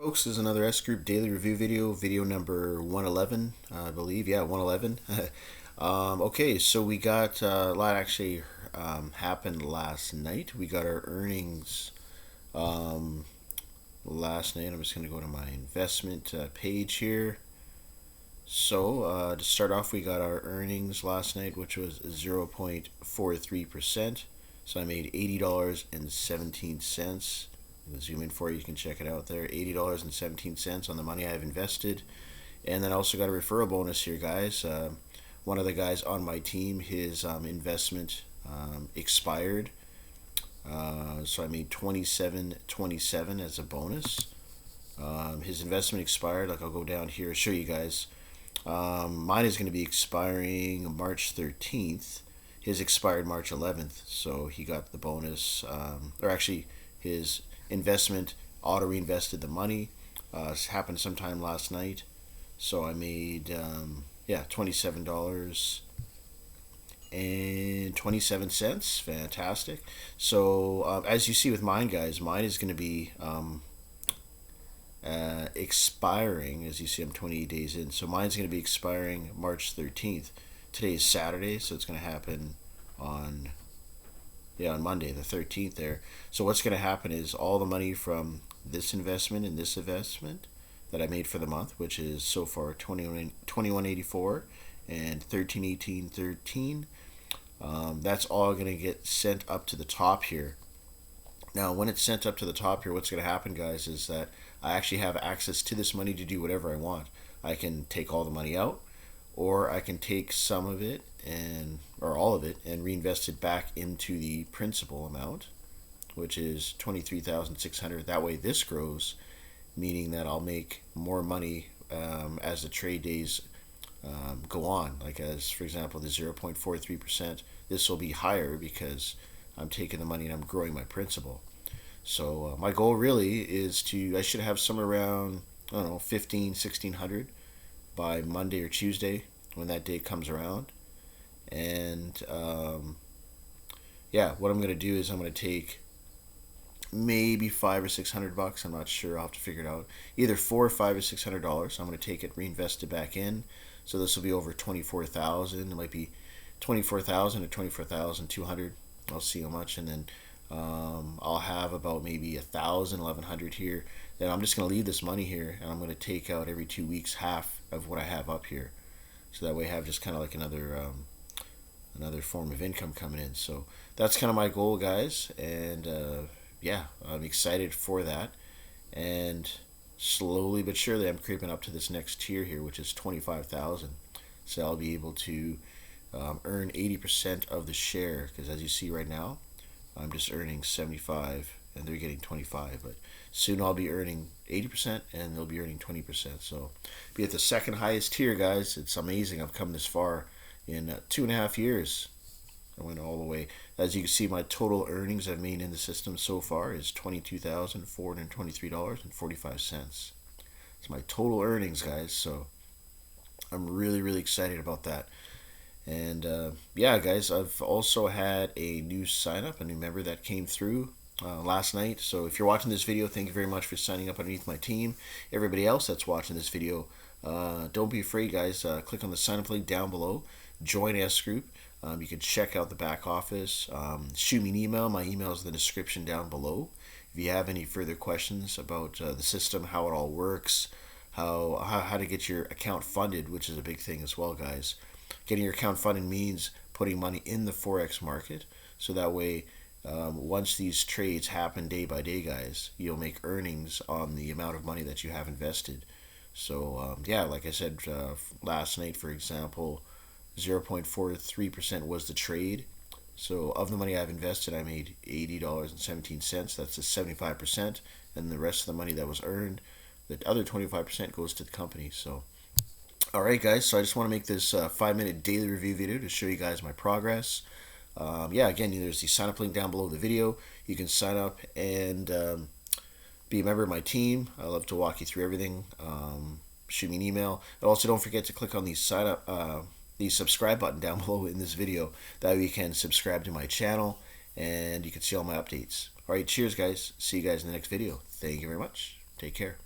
Folks, this is another S Group daily review video number 111, I believe. Yeah, 111. Okay, so we got a lot actually happened last night. We got our earnings last night. I'm just going to go to my investment page here. So to start off, we got our earnings last night, which was 0.43%. So I made $80.17. Zoom in for you. You can check it out there. $80.17 on the money I've invested. And then I also got a referral bonus here, guys. One of the guys on my team, his investment expired. So I made $27.27 as a bonus. His investment expired. Like, I'll go down here and show you guys. Mine is going to be expiring March 13th. His expired March 11th. So he got the bonus. Or actually, his investment auto reinvested the money. This happened sometime last night. So I made $27.27. Fantastic. So as you see with mine, guys, mine is going to be expiring. As you see, I'm 28 days in. So mine's going to be expiring March 13th. Today is Saturday, so it's going to happen on Monday the 13th there. So what's going to happen is all the money from this investment and this investment that I made for the month, which is so far 2184 and 1318.13, that's all going to get sent up to the top here. Now, when it's sent up to the top here, what's going to happen, guys, is that I actually have access to this money to do whatever I want. I can take all the money out, or I can take some of it or all of it and reinvest it back into the principal amount, which is 23,600. That way this grows, meaning that I'll make more money as the trade days go on. Like, as for example, the 0.43%, this will be higher because I'm taking the money and I'm growing my principal. So my goal really is I should have somewhere around, I don't know, 1,600 by Monday or Tuesday when that day comes around. And what I'm going to do is I'm going to take maybe $500 or $600. I'm not sure. I'll have to figure it out. Either $400 or $500 or $600. I'm going to take it, reinvest it back in. So this will be over 24,000. It might be 24,000 or 24,200. I'll see how much, and then I'll have about maybe 1,000, 1,100 here. Then I'm just going to leave this money here, and I'm going to take out every 2 weeks half of what I have up here. So that way I have just kind of like another form of income coming in. So that's kind of my goal, guys. And I'm excited for that. And slowly but surely I'm creeping up to this next tier here, which is 25,000. So I'll be able to earn 80% of the share, because as you see right now, I'm just earning 75 and they're getting 25, but soon I'll be earning 80% and they'll be earning 20%. So be at the second highest tier, guys. It's amazing I've come this far in 2.5 years. I went all the way. As you can see, my total earnings I've made in the system so far is $22,423.45. It's my total earnings, guys. So I'm really, really excited about that. And guys, I've also had a new sign up, a new member that came through last night. So if you're watching this video, thank you very much for signing up underneath my team. Everybody else that's watching this video, don't be afraid, guys. Click on the sign up link down below. Join S Group. You can check out the back office. Shoot me an email. My email is in the description down below. If you have any further questions about the system, how it all works, how to get your account funded, which is a big thing as well, guys. Getting your account funded means putting money in the Forex market, so that way once these trades happen day by day, guys, you'll make earnings on the amount of money that you have invested. So like I said last night, for example, 0.43% was the trade. So of the money I've invested, I made $80.17. That's the 75%, and the rest of the money that was earned, the other 25% goes to the company. So alright, guys, so I just want to make this 5-minute daily review video to show you guys my progress. Again, there's the sign up link down below the video. You can sign up and be a member of my team. I love to walk you through everything. Shoot me an email. And also, don't forget to click on the subscribe button down below in this video. That way you can subscribe to my channel and you can see all my updates. Alright, cheers, guys. See you guys in the next video. Thank you very much. Take care.